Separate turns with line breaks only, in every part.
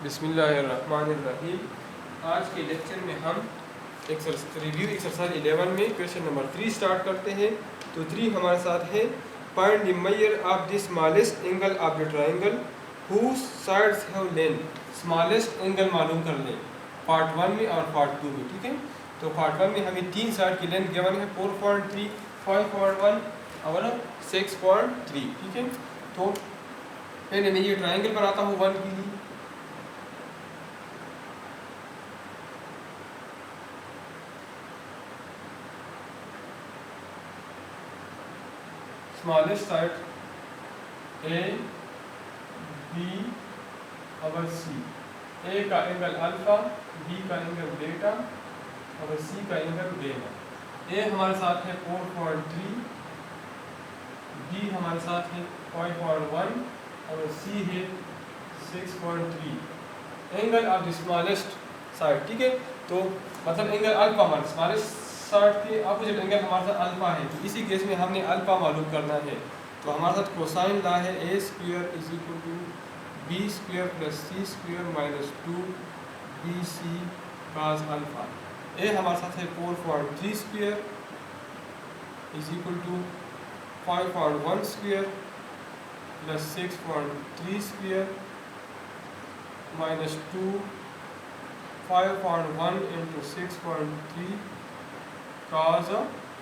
बिस्मिल्लाहिर्रहमानिर्रहीम। आज के लेक्चर में हम रिव्यू एक्सरसाइज 11 में क्वेश्चन नंबर 3 स्टार्ट करते हैं। तो 3 हमारे साथ है, find the measure of the smallest angle of the triangle whose sides have length. Smallest angle मालूम कर लें पार्ट 1 में और पार्ट 2 में, ठीक है। तो पार्ट 1 में हमें 3 साइड की लेंथ गिवन है 4.3, 5.1 और 6.3, ठीक है। तो पहले मैं ये ट्रायंगल बनाता हूँ 1 के लिए। स्मॉलेस्ट साइड ए बी और सी। ए का एंगल अल्फा, बी का एंगल बीटा और सी का एंगल गामा। ए हमारे साथ है 4.3, बी हमारे साथ है 5.1 और सी है 6.3। Angle of the smallest side, ठीक है। तो मतलब एंगल अल्फा हमारे स्मॉलेस्ट साइड के अपोजिट एंगल हमारे साथ अल्फा है, तो इसी केस में हमने अल्फा मालूम करना है। तो हमारे साथ कोसाइन ला है a square is equal to b square plus c square minus 2 b c cos alpha. A हमारे साथ है 4.3 square is equal to 5.1 square plus 6.3 square minus 2 5.1 into 6.3 cos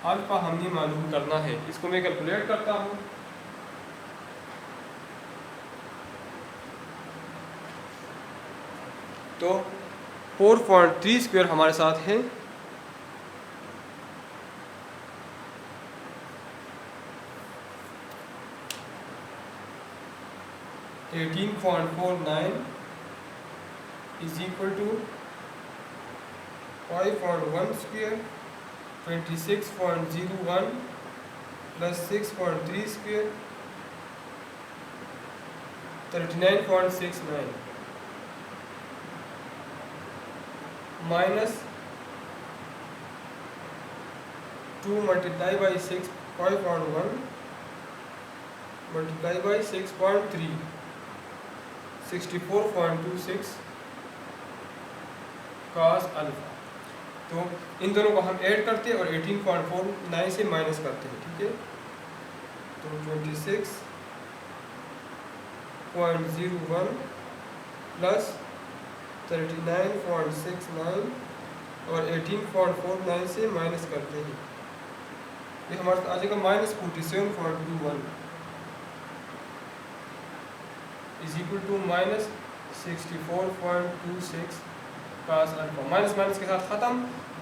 alpha हमने मालूम करना है। इसको मैं कैलकुलेट करता हूँ। तो 4.3 स्क्वायर हमारे साथ है 18.49 is equal to 5.1 square 26.01 plus 6.3 square 39.69 minus 2 multiply by 6 5.1 multiply by 6.3 64.26 cos alpha. तो इन दोनों को हम ऐड करते हैं और 18.49 से माइनस करते हैं, ठीक है। तो 26.01 प्लस 39.69 और 18.49 से माइनस करते हैं, ये हमारे साथ आ जाएगा minus 47.21 is equal to minus 64.26 cos alpha. Minus minus के साथ ख़त्म,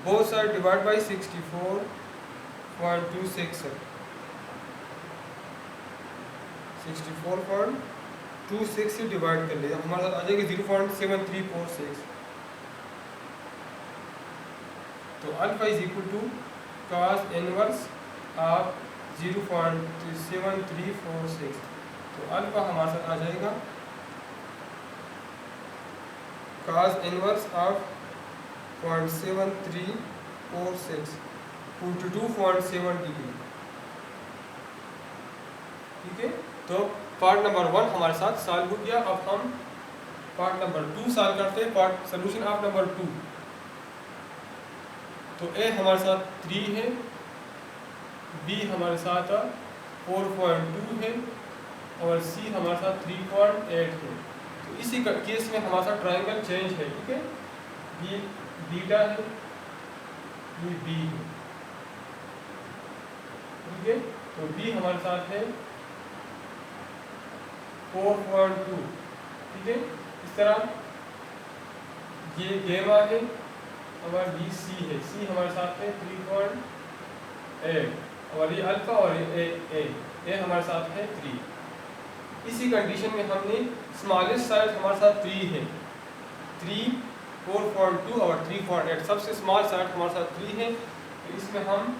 बोथ साइड डिवाइड बाई 64.26 है। 64.26 से डिवाइड कर लिया, हमारे साथ आ जाएगा 0.7346। तो alpha is equal to cos inverse of 0.7346। तो अल्फा हमारे साथ आ जाएगा कास इनवर्स ऑफ 0.7346 42.7 डिग्री, ठीक है। तो पार्ट नंबर 1 हमारे साथ सॉल्व हो गया। अब हम पार्ट नंबर 2 सॉल्व करते हैं, पार्ट सोल्यूशन ऑफ नंबर 2। तो ए हमारे साथ 3 है, बी हमारे साथ 4.2 है और सी हमारे साथ 3.8 है। तो इसी केस में हमारे साथ ट्रायंगल चेंज है, ठीक है। ये बीटा है, ये बी है, ठीक है। तो बी हमारे साथ है 4.2, ठीक है। इस तरह ये गामा है और बी सी है, सी हमारे साथ है 3.8 और ये अल्फा और ये ए हमारे साथ है 3। इसी कंडीशन में हमने स्मॉलेस्ट साइड हमारे साथ 3 है, 3 4.2 और 3.8, सबसे स्मॉल साइड हमारे साथ 3 है। तो इसमें हम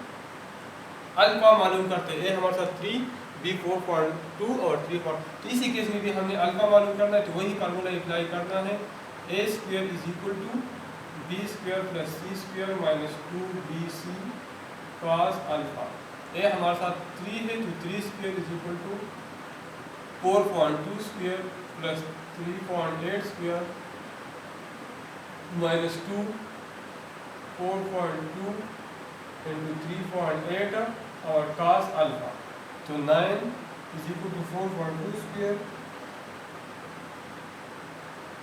अल्फा मालूम करते हैं, ए हमारे साथ 3, बी 4.2 और 3. तो इसी केस में भी हमने अल्फा मालूम करना है, तो वही फार्मूला अप्लाई करना है। A square is equal to b square plus c square minus 2bc cos alpha. A हमारे साथ 3 है, तो 3 square is equal to 4.2 square plus 3.8 square -2 4.2 into 3.8 और cos alpha. तो 9 is equal to 4.2 square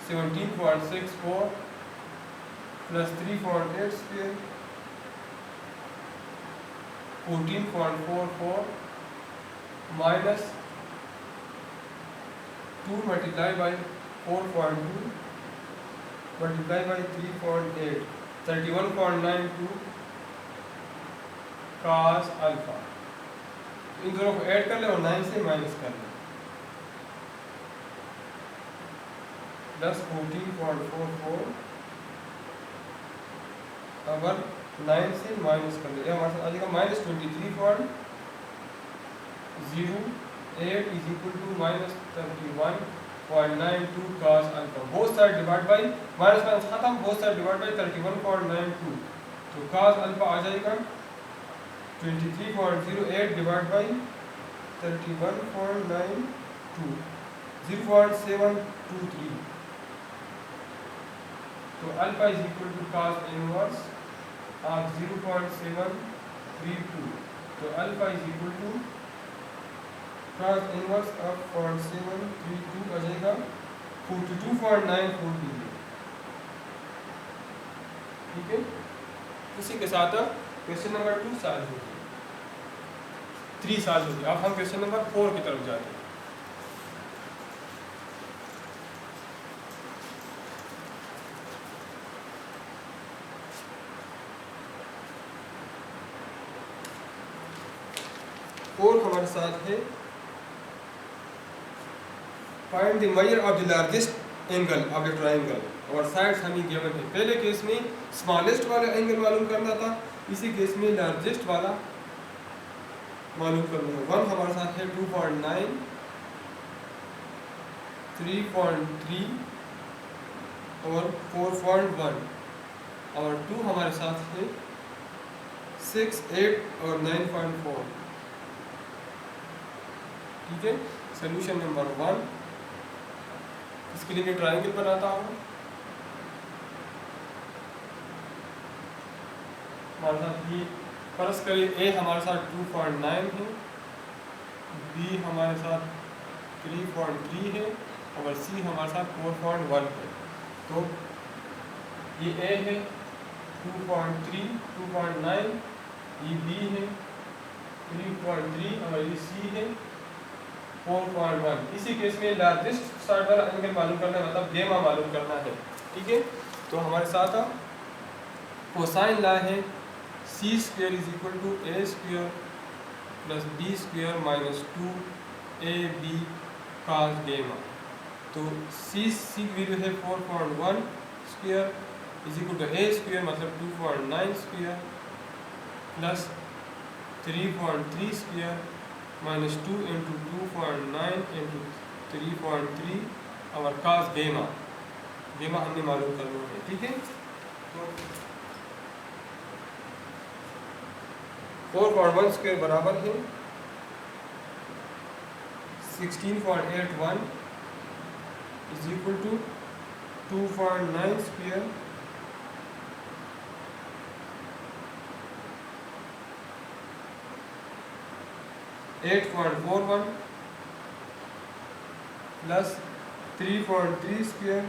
17.64 plus 3.8 square 14.44 minus 2 multiplied by 4.2 multiplied by 3.8 31.92 cos alpha. इन दोनों को add कर ले और 9 से माइनस कर ले प्लस 14.44 अगर 9 से माइनस कर ले हमारे साथ आ जाएगा -23.08 is equal to -31.92 cos alpha. Both side divide by minus minus खत्म, बोथ साइड डिवाइड बाई 31.92 तो cos alpha आ जाएगा 23.08 डिवाइड बाई 31.92 0.723 तो alpha is equal to cos inverse of 0.732 तो alpha is equal to cos inverse of 0.732 आ जाएगा 42.94 degree. ठीक है, इसी के साथ क्वेश्चन नंबर 2 सॉल्व हो गया, 3 सॉल्व हो गया. अब हम क्वेश्चन नंबर 4 की तरफ जाते हैं. और हमारे साथ है find the measure of the largest angle of the triangle और साइड्स हमें गिवन है. पहले केस में स्मॉलेस्ट वाला एंगल मालूम करना था, इसी केस में लार्जेस्ट वाला मालूम करना है. 1 हमारे साथ है 2.9 3.3 और 4.1 और 2 हमारे साथ है 6 8 और 9.4. ठीक है, सोल्यूशन नंबर 1. इसके लिए मैं ट्रायंगल बनाता हूँ. हमारे साथ ये फर्ज करिए ए हमारे साथ 2.9 है, बी हमारे साथ 3.3 है और सी हमारे साथ 4.1 है. तो ये ए है 2.3 2.9, ये बी है 3.3 और ये सी है 4.1. इसी केस में लार्जेस्ट साइड वाला एंगल मालूम करना है, मतलब गेमा मालूम करना है. ठीक है, तो हमारे साथ कोसाइन ला है C square is equal to A square plus B square minus 2ab cos gamma. तो सी की वैल्यू है 4.1 square is equal to A square मतलब 2.9 square plus 3.3 square minus 2 into 2.9 into 3.3 और cos गेमा. गेमा हमने मालूम करना है. ठीक है, तो 4.1 स्क्वायर बराबर है 16.81 is equal to 2.9 square (8.41) plus 3.3 square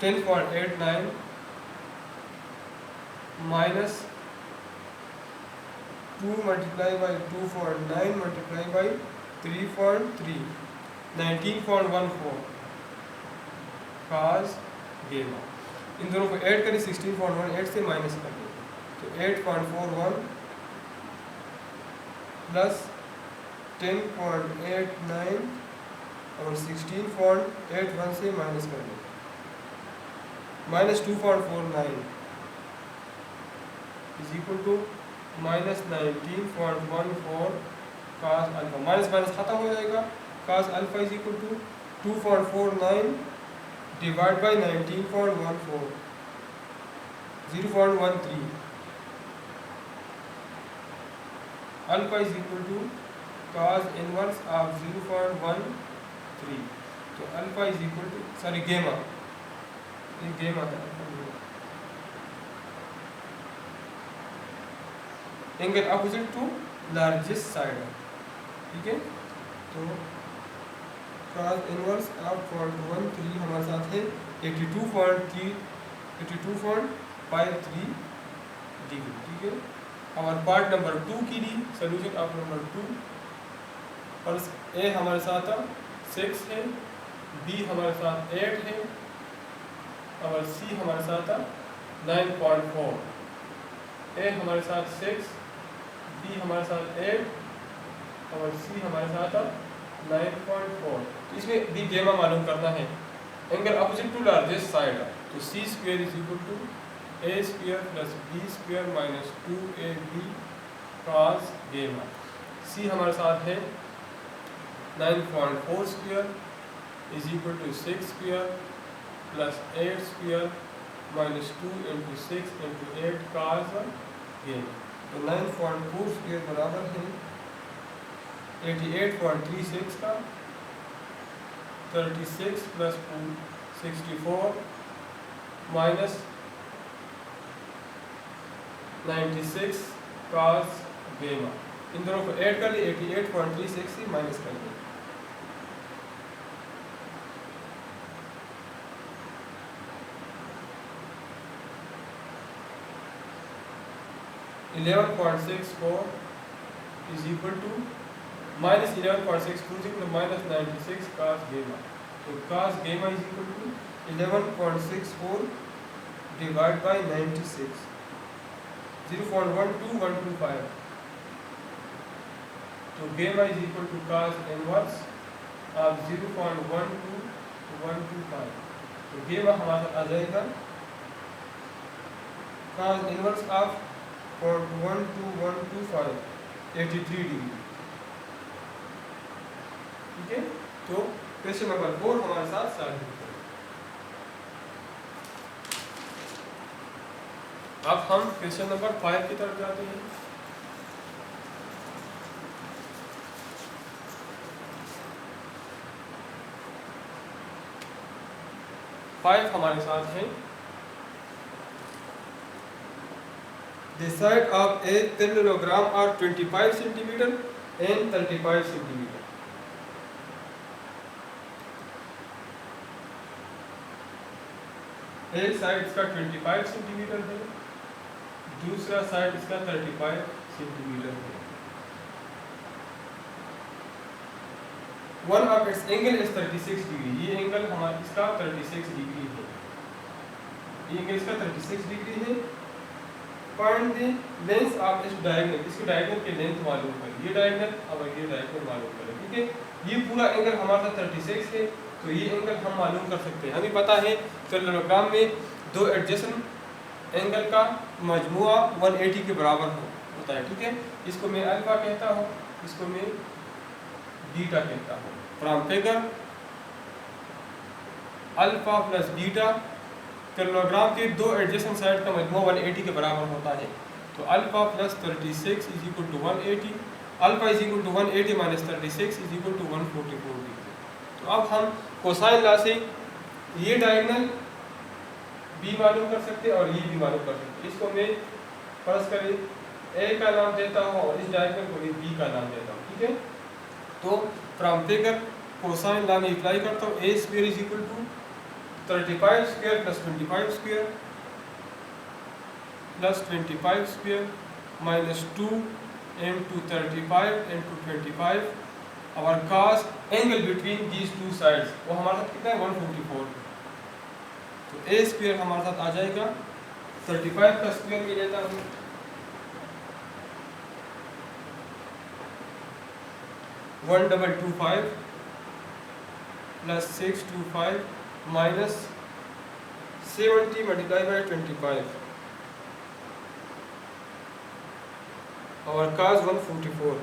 (10.89) minus 2 multiplied by 2.9 multiplied by 3.3 19.14 cos गेमा. इन दोनों को ऐड करें 16.1 8 से माइनस कर दें तो 8.41 प्लस 10.89 और 16.81 से माइनस कर दें minus 2.49 is equal to minus 19.14 cos alpha. Minus minus खत्म हो जाएगा. cos alpha is equal to 2.49 divide by 19.14 0.13 alpha is equal to cos inverse of 0.13। तो alpha is equal to, sorry gamma, ये gamma है, angle opposite to largest side है, ठीक है। तो cos इनवर्स ऑफ 0.13 हमारे साथ है 82.53 डिग्री, ठीक है। हमारे पार्ट नंबर 2 की लिए सोल्यूशन ऑफ नंबर 2, और ए हमारे साथ 6 है, बी हमारे साथ 8 है, और सी हमारे साथ 9.4। ए हमारे साथ 6, बी हमारे साथ 8 और सी हमारे साथ 9.4। तो इसमें भी गेमा मालूम करना है, angle opposite to largest side. तो c square is equal to A square plus B square minus 2ab cos gamma. C हमारे साथ है 9.4 square is equal to 6 square plus 8 square minus 2 into 6 into 8 cos gamma. तो 9.4 square बराबर है 88.36 का, 36 plus 64 minus 96 cos गेमा। इन दोनों को ऐड कर लिए, 88.36 से माइनस कर लिए, (11.64) is equal to minus 11.620 minus 96 cos gamma. तो cos gamma is equal to 11.64 divide by 96, 0.12125। तो gamma is equal to cos inverse of 0.12125। तो गेमा हमारा आ जाएगा cos इनवर्स ऑफ 0.12125 83 डिग्री, ठीक है। तो क्वेश्चन नंबर 4 हमारे साथ सॉल्व है। अब हम क्वेश्चन नंबर 5 की तरफ जाते हैं। फाइव हमारे साथ है, the side of a parallelogram are 25 centimeter and 35 centimeter. एक साइड इसका 25 सेंटीमीटर है, दूसरा साइड इसका 35 सेंटीमीटर है। One of its angle is 36 degree. ये एंगल हमारा इसका 36 डिग्री है, ये एंगल इसका 36 डिग्री है। फाइंड द लेंथ ऑफ इस डायगोनल, इसके डायगोनल की लेंथ मालूम करें, ये डायगोनल और ये डायगोनल मालूम करें, ठीक है। ये पूरा एंगल हमारा 36 है, तो ये एंगल हम मालूम कर सकते हैं। हमें पता है पैरेललोग्राम में दो एडजेसेंट एंगल का मजमुआ 180 के बराबर होता है, ठीक है। इसको मैं अल्फा कहता हूँ, इसको मैं बीटा कहता हूँ। From figure alpha plus beta, parallelogram के दो एडजेसेंट साइड का मजमुआ 180 के बराबर होता है। तो alpha plus 36 is equal to 180, alpha is equal to 180 minus 36 is equal to 144 degree. तो अब हम कोसाइन लॉ से ये डायगोनल बी मालूम कर सकते हैं और ये भी मालूम कर सकते हैं। इसको मैं फर्ज करें ए का नाम देता हूँ और इस डायगोनल को भी बी का नाम देता हूँ, ठीक है। तो फ्रॉम फिगर कोसाइन लॉ में अप्लाई करता हूँ। A square is equal to 35 square plus 25 square plus 25 square minus 2 into 35 into 25। और cos angle between these two sides वो हमारे साथ कितना है 144। तो ए स्क्वायर हमारे साथ आ जाएगा 35 का स्क्वायर में लेता हूँ 1225 प्लस 625 माइनस 70 मल्टीप्लाई बाई 25 और cos 144।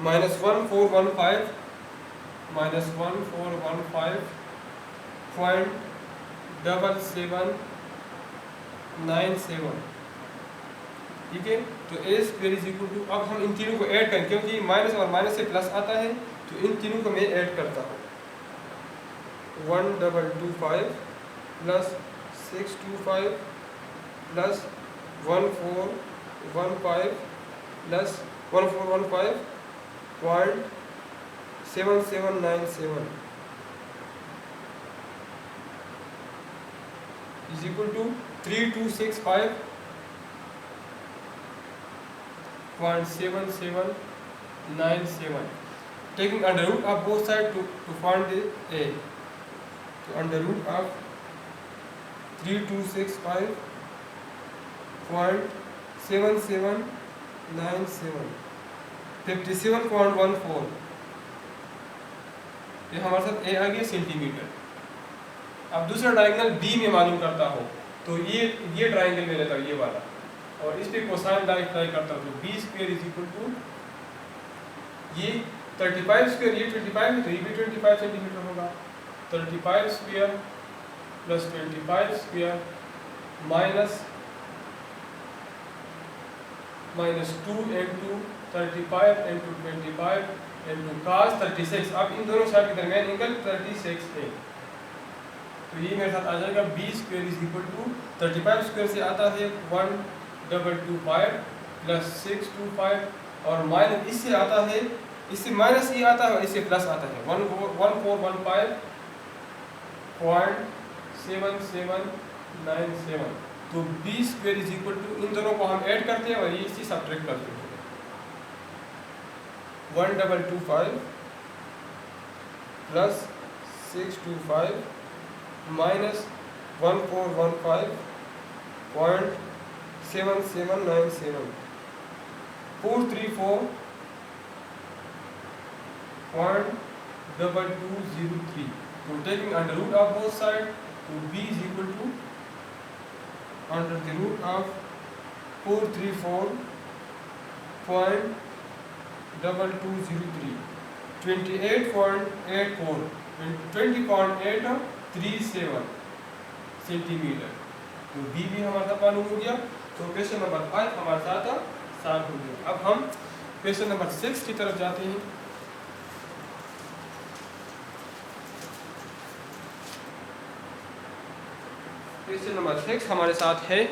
-1415 -1415.7797, ठीक है। तो ए स्क्वायर इज इक्वल टू, अब हम इन तीनों को ऐड करें क्योंकि माइनस और माइनस से प्लस आता है, तो इन तीनों को मैं ऐड करता हूँ। 1225 plus 625 plus 1415 plus 1415.7797 is equal to 3265.7797, taking under root of both sides to find the a. So under root of 3265.7797 57.14, ये हमारे साथ ए आ गया सेंटीमीटर। अब दूसरा डायगोनल बी में मालूम करता हो, तो ये ट्रायंगल में लेता हूँ ये वाला, और इस पे कोसाइन अप्लाई करता हूँ, तो B square is equal to ये 35 स्क्वायर, ये 25 है तो ये भी 25 सेंटीमीटर होगा। 35 square plus 25 square minus 2 into 35 into 25 into cos 36। अब इन दोनों साइड के दरमियान एंगल 36 है, तो ये मेरे साथ आ जाएगा B square is equal to 35 square से आता है 1225 प्लस 625 और माइनस इससे आता है, इससे माइनस ये आता है और इससे प्लस आता है 1415.7797। तो B square is equal to, इन दोनों को हम ऐड करते हैं और ये इससे सब्ट्रैक्ट करते हैं। 1225 प्लस 625 माइनस 1415.7797 434.2203। तो taking under root of both side, तो b is equal to under the root of 434.2203 20.837 centimetre. तो बी भी हमारे साथ मालूम हो गया। तो क्वेश्चन नंबर 5 हमारे साथ सॉल्व हो गया। अब हम क्वेश्चन नंबर 6 की तरफ जाते हैं। क्वेश्चन नंबर 6 हमारे साथ है,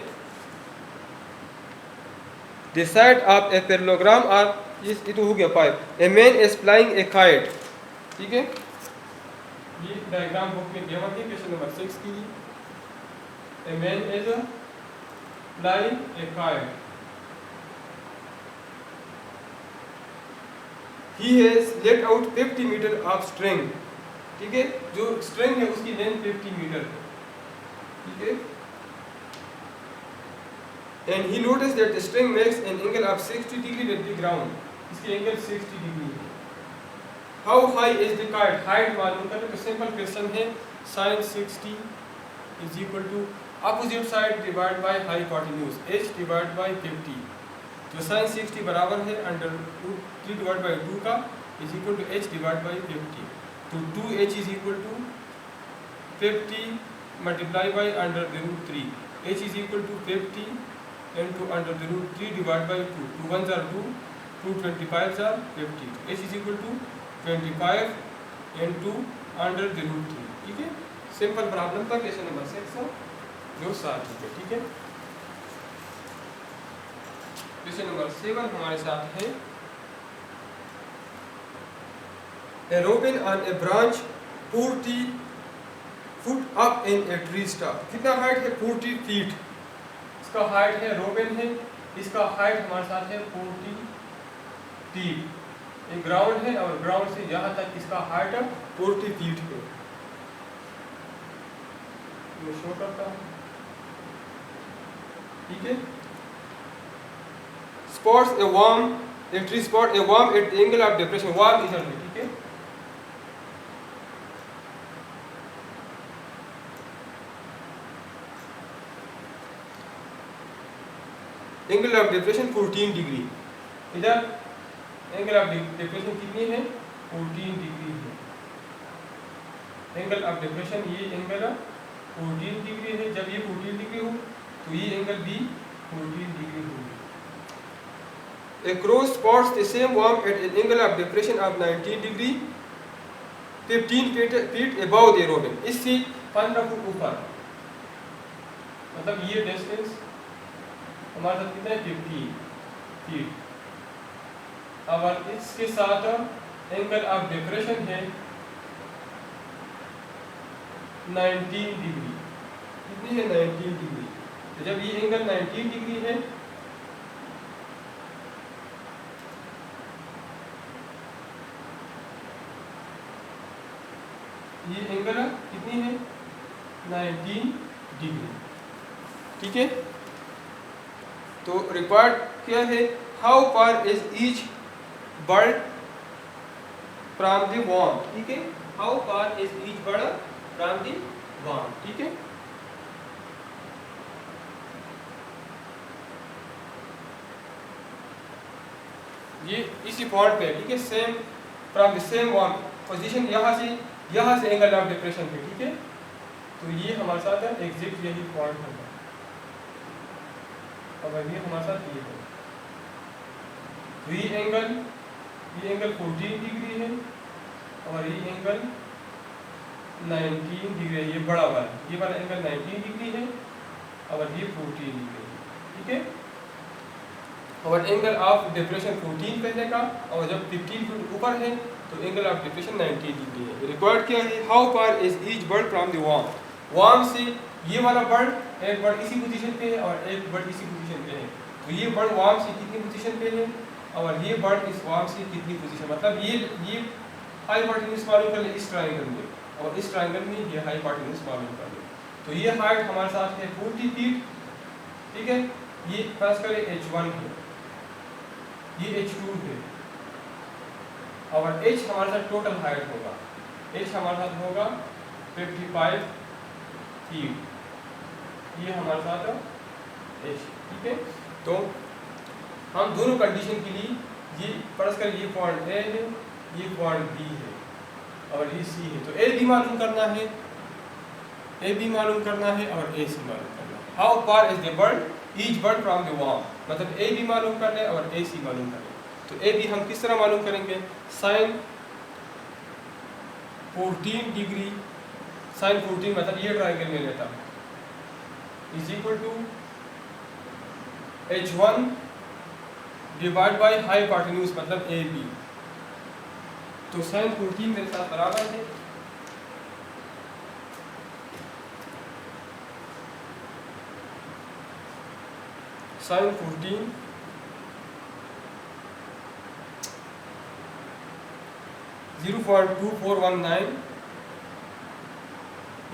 the side of a parallelogram are, ये तो हो गया 5, a man is flying a kite, ठीक है। ये डायग्राम बुक में दिया हुआ है क्वेश्चन नंबर 6 की। A man is flying a kite, he has let out 50 metre of string, ठीक है। जो स्ट्रिंग है उसकी लेंथ 50 मीटर है, ठीक है। And he noticed that the string makes an angle of 60 degree with the ground. इसकी एंगल 60 डिग्री है। How high is the kite? Height मालूम करने का सिंपल क्वेश्चन है। sin 60 is equal to opposite side divided by hypotenuse h divided by 50। तो sin 60 बराबर है under root 3 divide by 2 का is equal to h divided by 50। तो 2h is equal to 50 multiply by under the root 3। h is equal to 50 into under the root 3 divided by 2। 2 1s are 2, 2 25s are 50। h is equal to 25 into under the root 3, ठीक है। Simple problem का question number 6 जो solve है, ठीक है। Question number 7 हमारे साथ है, a robin on a branch 40 foot up in a tree stock. कितना हाइट है? 40 फीट इसका हाइट है, रोबिन है, इसका हाइट हमारे साथ है 40 फीट। ये ग्राउंड है और ग्राउंड से यहाँ तक इसका हाइट 40 फीट है। मैं शो करता हूँ, ठीक है। Spots A worm, a tree spot A worm at the angle of depression, worm इधर है, ठीक है। एंगल ऑफ डिप्रेशन 14 डिग्री, इधर एंगल ऑफ डिप्रेशन कितनी है, 14 डिग्री है। एंगल ऑफ डिप्रेशन ये एंगल 14 डिग्री है। जब ये 14 डिग्री हो तो ये एंगल भी 14 डिग्री होगी। A cross spots the same worm at an angle of depression of 19 degree 15 feet above the robin। इससे 15 फुट ऊपर, मतलब ये डिस्टेंस हमारे साथ कितना है, 15 फीट। अब इसके साथ एंगल ऑफ डिप्रेशन है 19 डिग्री। कितनी है, 19 डिग्री। तो जब ये एंगल 19 डिग्री है ये एंगल कितनी है, 19 डिग्री। ठीक है, तो रिक्वायर्ड क्या है, how far is each bird from the worm. ठीक है, how far is each bird from the worm. ठीक है, ये इसी पॉइंट पे, ठीक है, same from the same worm position, यहाँ से एंगल ऑफ डिप्रेशन पे। ठीक है, तो ये हमारे साथ है एग्जैक्ट यही पॉइंट होगा। अब ये हमारे साथ ये है, तो ये एंगल 14 डिग्री है और ये एंगल 19 डिग्री है। ये बड़ा वाला, ये वाला एंगल 19 डिग्री है और ये 14 डिग्री है। ठीक है, और एंगल ऑफ डिप्रेशन 14 पहले का, और जब 15 फीट ऊपर है तो एंगल ऑफ डिप्रेशन 90 डिग्री है। रिक्वायर्ड क्या है, how far is each bird from the worm. Worm से ये वाला बर्ड, एक बर्ड इसी पोजीशन पे है और एक बर्ड इसी पोजीशन पे है, तो ये बर्ड वॉर्म से कितनी पोजीशन पे है और ये बर्ड इस वॉर्म से कितनी पोजीशन, मतलब ये हाइपोटेन्यूज मालूम कर ले इस ट्रायंगल में, और इस ट्रायंगल में ये हाइपोटेन्यूज मालूम कर ले। तो ये हाइट हमारे साथ है 40 फीट। ठीक है, ये पास करें h1 है, ये h2 है, और h हमारे साथ टोटल हाइट होगा, h हमारे साथ होगा 55 फीट। ये हमारे साथ h। ठीक है, तो हम दोनों कंडीशन के लिए ये परस्पर, ये पॉइंट A है, ये पॉइंट B है और ये C है, तो A B मालूम करना है, A B मालूम करना है और A C मालूम करना है। How far is the bird each bird from the warm, मतलब A B मालूम कर ले और A C मालूम कर ले। तो A B हम किस तरह मालूम करेंगे, साइन 14 डिग्री, साइन 14 मतलब ये ट्रायंगल में लेता हूँ, is equal to h1 divide by hypotenuse मतलब AB। तो साइन 14 मेरे साथ बराबर है sign 14 0.2419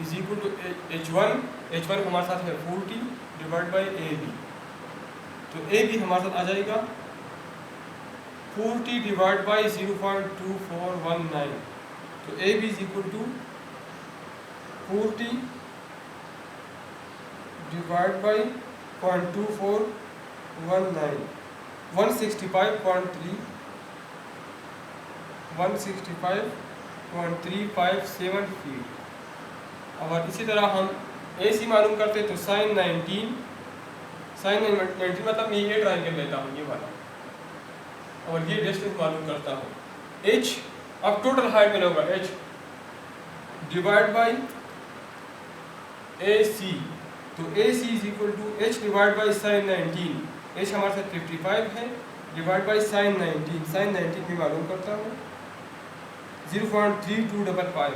is equal to h1 हमारे साथ है 40 डिवाइड बाई AB। तो AB हमारे साथ आ जाएगा 40 डिवाइड बाई 0.2419। तो AB is equal to 40 divide by 0.2419 165.357 feet. और इसी तरह हम AC मालूम करते तो साइन 19 मतलब मैं ये ट्रायंगल लेता हूँ ये वाला, और ये डिस्टेंस मालूम करता हूँ h। अब टोटल हाइट में होगा h डिवाइड बाई AC। तो AC is equal to h divide by sine 19, h हमारे साथ 55 है, डिवाइड बाई साइन 19 भी मालूम करता हूँ 0.3255।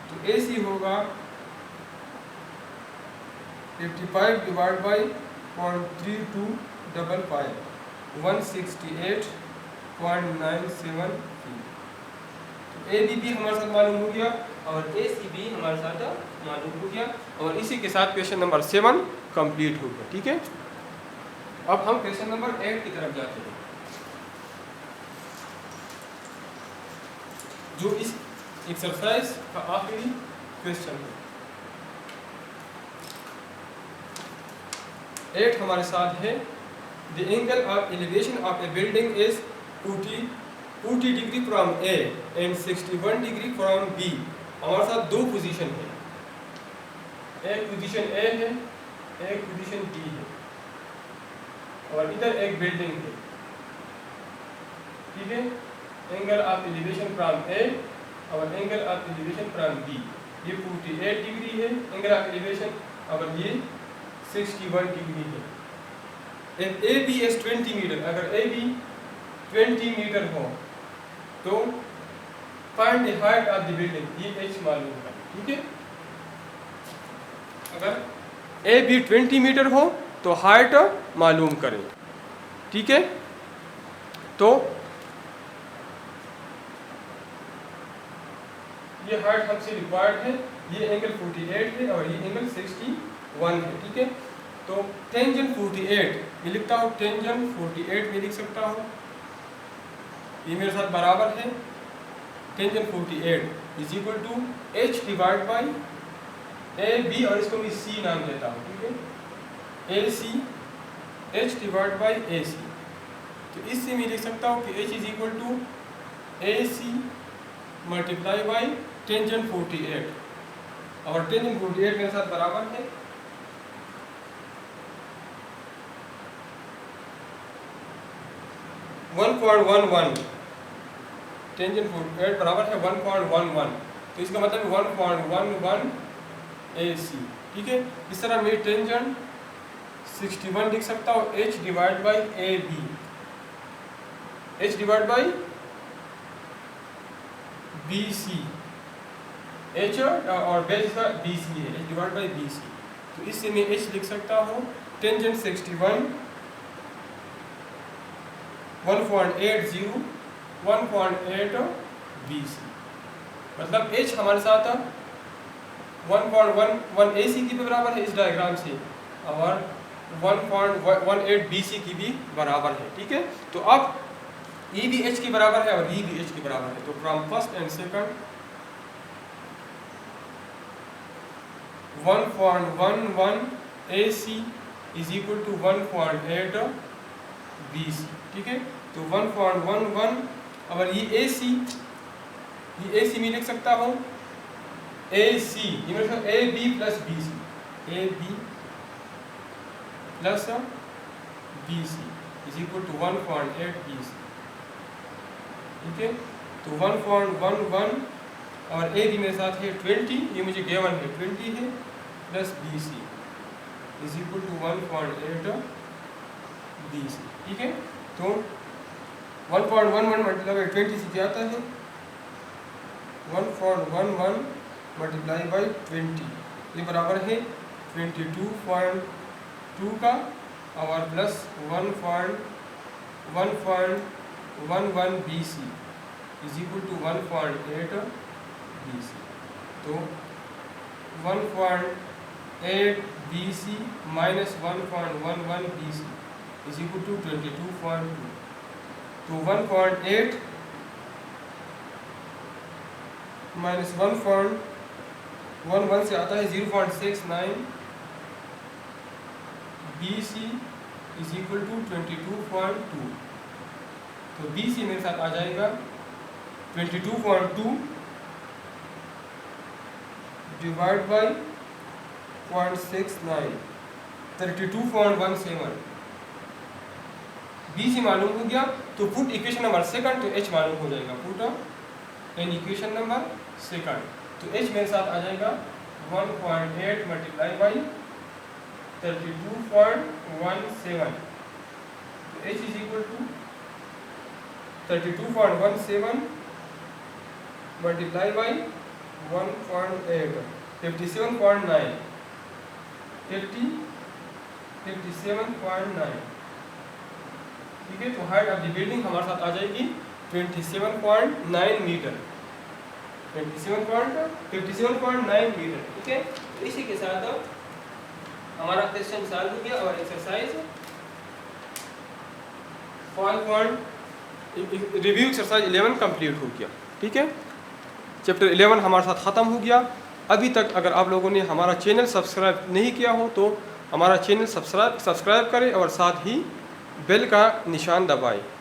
तो AC होगा 55 डिवाइड बाई 0.3255 168.97 फीट। तो AB भी हमारे साथ मालूम हो गया और AC भी हमारे साथ मालूम हो गया, और इसी के साथ क्वेश्चन नंबर 7 कंप्लीट हो गया। ठीक है, अब हम क्वेश्चन नंबर 8 की तरफ जाते हैं, जो इस एक्सरसाइज का आखिरी क्वेश्चन है। 8 हमारे साथ है the angle of elevation of a building is 40 degree from A and 61 degree from B. हमारे साथ दो पोजीशन है, एक पोजीशन ए है, एक पोजीशन बी है, और इधर एक बिल्डिंग है, ठीक है। Angle of elevation from A और angle of elevation from B, ये 48 डिग्री है एंगल ऑफ एलिवेशन, और ये 61 डिग्री है। And A B is 20 metre, अगर ए बी 20 मीटर हो तो find the height of the building, ये एच मालूम है, ठीक है। अगर ए बी 20 मीटर हो तो हाइट मालूम करें, ठीक है। तो ये हाइट हमसे रिक्वायर्ड है, ये एंगल 48 है और ये एंगल 61 है, ठीक है। तो टेंजेंट 48 ये लिखता हूँ, टेंजेंट 48 में लिख सकता हूँ, ये मेरे साथ बराबर है tangent 48 is equal to H divide by A B, और इसको मैं सी नाम देता हूँ, ठीक है, A C, H divide by A C. तो इससे मैं लिख सकता हूँ कि H is equal to A C multiply by tangent 48, और टेंजेंट 48 मेरे साथ बराबर है 1.11, टेंजेंट 48 बराबर है 1.11, तो इसका मतलब 1.11 AC, ठीक है। इस तरह मैं टेंजेंट 61 लिख सकता हूँ h divide by A B, h divide by B C, h और बेस का बी सी है, h divide by B C. तो इससे मैं h लिख सकता हूँ टेंजेंट 61 1.80 1.8 BC, मतलब h हमारे साथ 1.11 AC की भी बराबर है इस डायग्राम से, और 1.18 BC की भी बराबर है, ठीक है। तो अब E भी h की बराबर है और E भी h की बराबर है, तो from first and second 1.11 AC is equal to 1.8 BC, ठीक है। तो 1.11 और ये AC में लिख सकता हूँ AC, ये मेरे साथ AB plus BC, AB plus BC is equal to 1.8 BC, ठीक है। तो 1.11 और AB मेरे साथ है 20, ये मुझे गिवन है 20 है, plus BC is equal to 1.8 BC, ठीक है। तो 1.11 मल्टीप्लाई 20 से क्या आता है 1.11 मल्टीप्लाई बाई 20, ये बराबर है 22.2 का, और plus 1.11 BC is equal to 1.8 BC। तो 1.8 BC minus 1.11 BC is equal to 22.2। तो 1.8 माइनस 1.11 से आता है 0.69 BC इज इक्वल टू 22.2। तो BC मेरे साथ आ जाएगा 22.2 डिवाइड बाई 0.69 32.17। BC मालूम हो गया, तो पुट इक्वेशन नंबर सेकंड, तो H मालूम हो जाएगा, put in equation number second. तो H मेरे साथ आ जाएगा 1.8 मल्टीप्लाई बाई 32.17, तो H is equal to 32.17 multiply by 1.8 57.9 57.9, ठीक है। तो हाइट ऑफ द बिल्डिंग हमारे साथ आ जाएगी 27.9 मीटर, 57.9 मीटर, ठीक है। तो इसी के साथ हमारा क्वेश्चन सॉल्व हो गया, और एक्सरसाइज 5 रिव्यू एक्सरसाइज 11 कंप्लीट हो गया, ठीक है। चैप्टर 11 हमारे साथ ख़त्म हो गया। अभी तक अगर आप लोगों ने हमारा चैनल सब्सक्राइब नहीं किया हो तो हमारा चैनल सब्सक्राइब करें, और साथ ही बेल का निशान दबाएं।